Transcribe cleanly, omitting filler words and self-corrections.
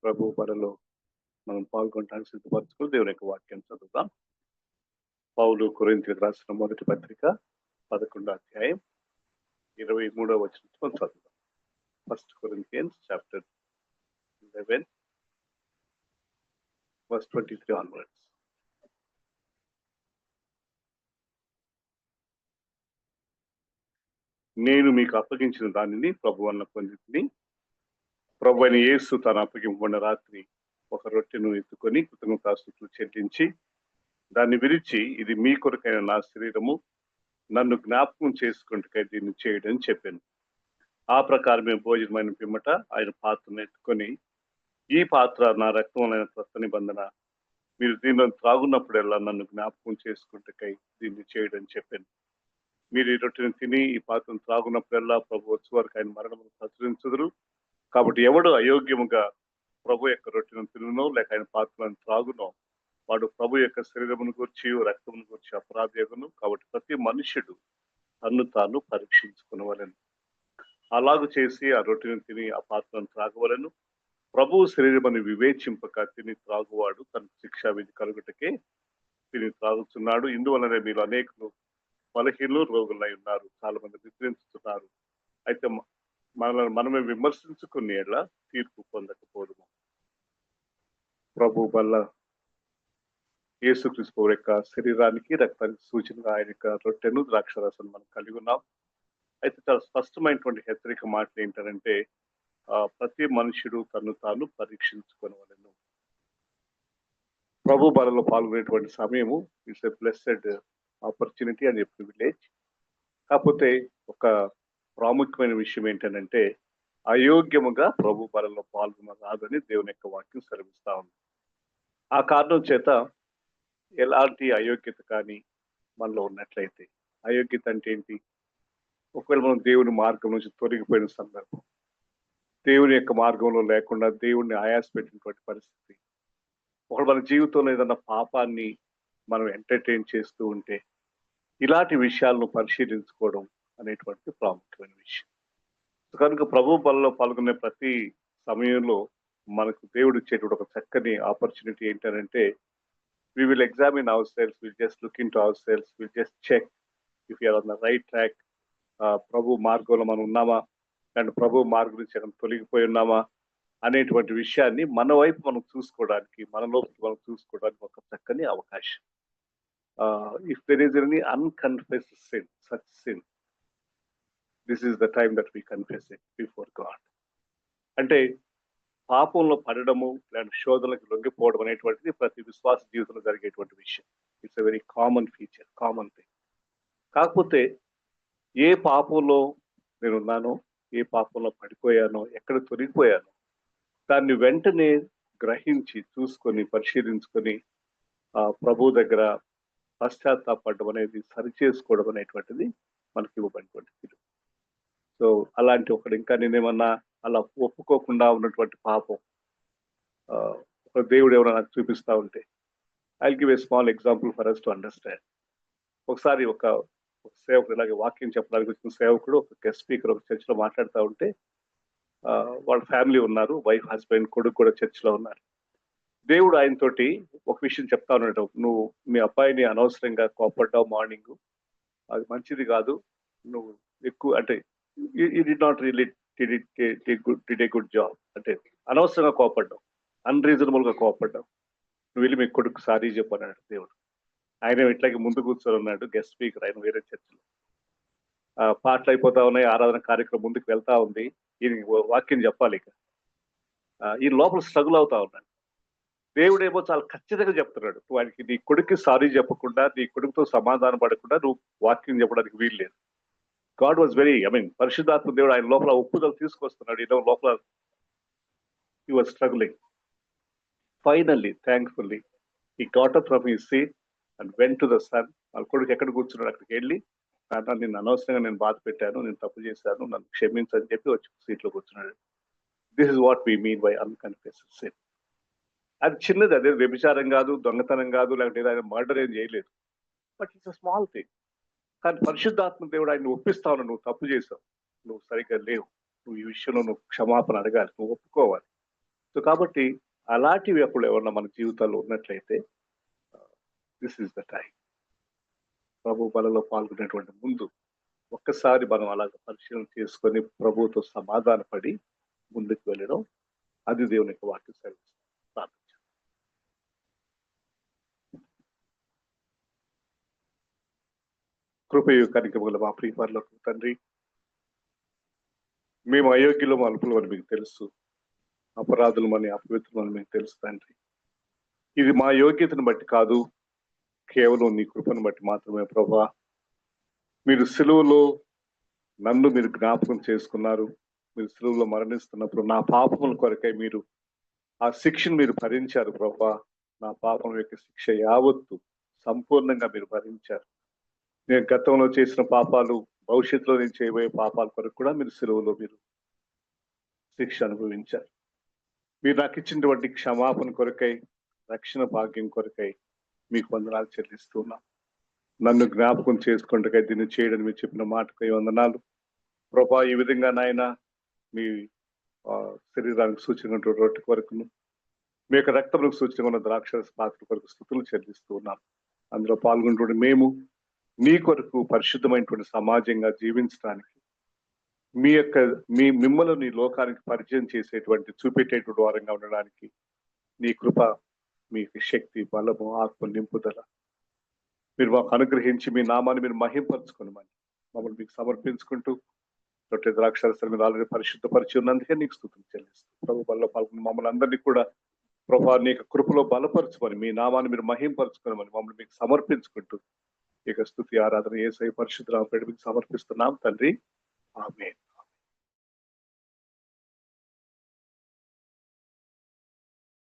ప్రభు బలలో మనం పాల్గొనడానికి సిద్ధపరచుకుని దేవుని యొక్క వాక్యం చదువుతాం. పౌలు కొరింథీయులకు రాసిన మొదటి పత్రిక 11వ అధ్యాయం 23వ వచనం చదువుతాం. 1 Corinthians chapter 11 verse 23 onwards. నేను మీకు అప్పగించిన దానిని ప్రభు అన్న పొందితిని. ప్రభు అయిన యేసు తన అప్పగింపబడిన రాత్రి ఒక రొట్టెను ఎత్తుకొని కృతజ్ఞతాస్తుతులు చెల్లించి దాన్ని విరిచి, ఇది మీ కొరకైన నా శరీరము, నన్ను జ్ఞాపకం చేసుకుంటుకై దీన్ని చేయడం చెప్పాను. ఆ ప్రకారమే భోజనమైన పిమ్మట ఆయన పాత్రను ఎత్తుకొని, ఈ పాత్ర నా రక్తమైన కొత్త నిబంధన, మీరు దీనిలో త్రాగున్నప్పుడల్లా నన్ను జ్ఞాపకం చేసుకుంటుకై దీన్ని చేయడం చెప్పాను. మీరు ఈ రొట్టెను తిని ఈ పాత్రను త్రాగున్నప్పుడల్లా ప్రభు వచ్చే వరకు ఆయన మరణమును ప్రచురించుదురు. కాబట్టి ఎవడు అయోగ్యముగా ప్రభు యొక్క రొట్టెను తినునో లేక ఆయన పాత్రలను త్రాగునో వాడు ప్రభు యొక్క శరీరమును గురించి రక్తమును గురించి అపరాధేగును. కాబట్టి ప్రతి మనుష్యుడు తన్ను తాను పరీక్షించుకునవలెను. అలాగు చేసి ఆ రొట్టెను తిని ఆ పాత్రను త్రాగవలను. ప్రభు శరీరమని వివేచింపక తిని త్రాగువాడు తన శిక్షా విధి కలుగుటకే తిని త్రాగుతున్నాడు. ఇందువలనే మీరు అనేకులు బలహీనులు రోగులై ఉన్నారు, చాలా మంది నిద్రించుతున్నారు. అయితే మనమే విమర్శించుకుని ఎట్లా తీర్పు పొందకపోదుము. ప్రభు వల్ల యేసుక్రీస్తు యొక్క శరీరానికి రక్తానికి సూచనగా ఆయన యొక్క రొట్టెను ద్రాక్షరసం మనం కలిగి ఉన్నాం. అయితే చాలా స్పష్టమైనటువంటి హెచ్చరిక మాటలు ఏంటంటే, ప్రతి మనుషుడు తను తాను పరీక్షించుకోవలను. ప్రభు బలలో పాల్గొనేటువంటి సమయము ఇట్స్ ఎ బ్లెస్సెడ్ ఆపర్చునిటీ అని ప్రివిలేజ్. కాకపోతే ఒక ప్రాముఖ్యమైన విషయం ఏంటంటే, అయోగ్యముగా ప్రభు బలలో పాల్గొనరాదని దేవుని యొక్క వాక్యం సెలవిస్తా ఉంది. ఆ కారణం చేత ఎలాంటి అయోగ్యత కానీ మనలో ఉన్నట్లయితే, అయోగ్యత అంటే ఏంటి? ఒకవేళ మనం దేవుని మార్గం నుంచి తొలగిపోయిన సందర్భం, దేవుని యొక్క మార్గంలో లేకుండా దేవుణ్ణి ఆయాసపెట్టినటువంటి పరిస్థితి, ఒకవేళ మన జీవితంలో ఏదన్నా పాపాన్ని మనం ఎంటర్టైన్ చేస్తూ ఉంటే, ఇలాంటి విషయాలను పరిశీలించుకోవడం అనేటువంటి ప్రాముఖ్యమైన విషయం. కనుక ప్రభు బలలో పాల్గొనే ప్రతి సమయంలో మనకు దేవుడు ఇచ్చేటువంటి ఒక చక్కని ఆపర్చునిటీ ఏంటంటే, we will examine ourselves, we'll just look into ourselves, we'll just check if we are on the right track. ప్రభు మార్గంలో మనం ఉన్నామా, అండ్ ప్రభు మార్గం నుంచి తొలగిపోయి ఉన్నామా అనేటువంటి విషయాన్ని మన వైపు మనం చూసుకోవడానికి, మనలోకి మనం చూసుకోవడానికి ఒక చక్కని అవకాశం. If there is any unconfessed sin, such sin, this is the time that we confess it before God. అంటే పాపంలో పడడము లేదా శోధనలకు లొంగిపోవడం అనేటువంటిది ప్రతి విశ్వాస జీవితంలో జరిగేటువంటి విషయం. It's a very common feature, common thing. కాకపోతే ఏ పాపంలో నేనున్నానో, ఏ పాపంలో పడిపోయానో, ఎక్కడ తొలగిపోయానో దాన్ని వెంటనే గ్రహించి చూసుకొని పరిశీలించుకొని ప్రభు దగ్గర పశ్చాత్తాపడడం అనేది, సరిచేసుకోవడం అనేటువంటిది మనకి ఇవ్వబడినటువంటిది. సో అలాంటి ఒకటి ఇంకా నేనేమన్నా అలా ఒప్పుకోకుండా ఉన్నటువంటి పాపం ఒక దేవుడు ఎవరైనా నాకు చూపిస్తా ఉంటే, I give a small example for us to understand. ఒకసారి ఒక సేవకుడు ఇలాగే వాక్యం చెప్పడానికి వచ్చిన సేవకుడు ఒక గెస్ట్ స్పీకర్ ఒక చర్చిలో మాట్లాడుతూ ఉంటే, వాళ్ళ ఫ్యామిలీ ఉన్నారు, వైఫ్, హస్బెండ్, కొడుకు కూడా చర్చిలో ఉన్నారు. దేవుడు ఆయనతోటి ఒక విషయం చెప్తా ఉన్నాడు, నువ్వు మీ అబ్బాయిని అనవసరంగా కోపడ్డావు మార్నింగ్, అది మంచిది కాదు, నువ్వు ఎక్కువ అంటే you did not really did a good job, అంటే అనవసరంగా కోపడ్డావు, అన్రీజనబుల్ గా కోపడ్డావు, నువ్వు వెళ్ళి మీ కొడుకు సారీ చెప్పన్నాడు దేవుడు. ఆయన ఇట్లాగే ముందు కూర్చొని ఉన్నాడు, గెస్ట్ స్పీకర్, ఆయన వేరే చర్చిలో. పాటలు అయిపోతా ఉన్నాయి, ఆరాధన కార్యక్రమం ముందుకు వెళ్తా ఉంది, ఈయన వాక్యం చెప్పాలి. ఇక ఈ లోపల స్ట్రగుల్ అవుతా ఉన్నాడు. దేవుడేమో చాలా ఖచ్చితంగా చెప్తున్నాడు, నువ్వు ఆయనకి నీ కొడుక్కి సారీ చెప్పకుండా, నీ కొడుకుతో సమాధానం పడకుండా నువ్వు వాక్యం చెప్పడానికి వీలు లేదు. గాడ్ వాజ్ వెరీ, పరిశుద్ధాత్మ దేవుడు ఆయన లోపల ఒప్పుదల తీసుకొస్తున్నాడు. ఈ లోపల he was struggling. Finally, thankfully, he got up from his seat and went to the son. వాళ్ళ కొడుకు ఎక్కడ కూర్చున్నాడు అక్కడికి వెళ్ళి, నాన్న నిన్ను అనవసరంగా నేను బాధ పెట్టాను, నేను తప్పు చేశాను, నన్ను క్షమించని చెప్పి వచ్చి సీట్లో కూర్చున్నాడు. This is what we mean by unconfessed sin. అది చిన్నది, అదే వ్యభిచారం కాదు, దొంగతనం కాదు, లేకపోతే ఆయన మర్డర్ ఏం చేయలేదు, but it's a small thing. కానీ పరిశుద్ధాత్మ దేవుడు ఆయన ఒప్పిస్తా ఉన్నాడు, నువ్వు తప్పు చేసావు, నువ్వు సరిగ్గా లేవు, నువ్వు ఈ విషయంలో నువ్వు క్షమాపణ అడగాలి, నువ్వు ఒప్పుకోవాలి. సో కాబట్టి అలాంటివి అప్పుడు ఎవరన్నా మన జీవితాల్లో ఉన్నట్లయితే దిస్ ఈస్ ద టైం. ప్రభు బలలో పాల్గొనేటువంటి ముందు ఒక్కసారి మనం అలాగ పరిశీలన చేసుకొని ప్రభువుతో సమాధానపడి ముందుకు వెళ్ళడం, అది దేవుని యొక్క వాక్య సెలవిస్తుంది. ప్రార్థించండి. కృపయు కనికరముగల మా ప్రియ పరలోకపు తండ్రి, మేము అయోగ్యులం అల్పులం అని మీకు తెలుసు, అపరాధులమని అపవిత్రులని మీకు తెలుసు తండ్రి. ఇది మా యోగ్యతను బట్టి కాదు, కేవలం నీ కృపను బట్టి మాత్రమే ప్రభా. మీరు సిలువలో నన్ను మీరు జ్ఞాపకం చేసుకున్నారు. మీరు సిలువలో మరణిస్తున్నప్పుడు నా పాపముల కొరకై మీరు ఆ శిక్షను మీరు భరించారు ప్రభా. నా పాపం యొక్క శిక్ష యావత్తు సంపూర్ణంగా మీరు భరించారు. నేను గతంలో చేసిన పాపాలు, భవిష్యత్తులో నేను చేయబోయే పాపాల కొరకు కూడా మీరు సిలువలో మీరు శిక్ష అనుభవించారు. మీరు నాకు ఇచ్చినటువంటి క్షమాపణ కొరకై, రక్షణ భాగ్యం కొరకై మీకు వందనాలు చెల్లిస్తున్నాం. నన్ను జ్ఞాపకం చేసుకుంటకై దీన్ని చేయడం మీరు చెప్పిన మాటకై వందనాలు ప్రభా. ఈ విధంగా నాయన మీ శరీరానికి సూచన రొట్టె కొరకును, మీ యొక్క రక్తములకు సూచన ఉన్న ద్రాక్షరస పాత్ర కొరకు స్తుతులు చెల్లిస్తూ ఉన్నాం. అందులో పాల్గొంటున్న మేము నీ కొరకు పరిశుద్ధమైనటువంటి సమాజంగా జీవించడానికి, మిమ్మల్ని నీ లోకానికి పరిచయం చేసేటువంటి, చూపెట్టేటువంటి వారంగా ఉండడానికి నీ కృప, మీ శక్తి, బలము, ఆత్మ నింపుదల మీరు మాకు అనుగ్రహించి మీ నామాన్ని మీరు మహింపరచుకునమని మమ్మల్ని మీకు సమర్పించుకుంటూ, రొట్టె ద్రాక్షరసం మీరు ఆల్రెడీ పరిశుద్ధపరిచి ఉన్నందుకే నీకు స్తుతులు చెల్లిస్తాం. ప్రభు బలలో పాల్గొన్న మమ్మల్ని అందరినీ కూడా ప్రభా నీ యొక్క కృపలో బలపరచుకొని మీ నామాన్ని మీరు మహింపరచుకోనమని మమ్మల్ని మీకు సమర్పించుకుంటూ ఇక స్తుతి ఆరాధన యేసయ్య పరిశుద్ధ నామమున మీకు సమర్పిస్తున్నాం తండ్రి. ఆమేన్.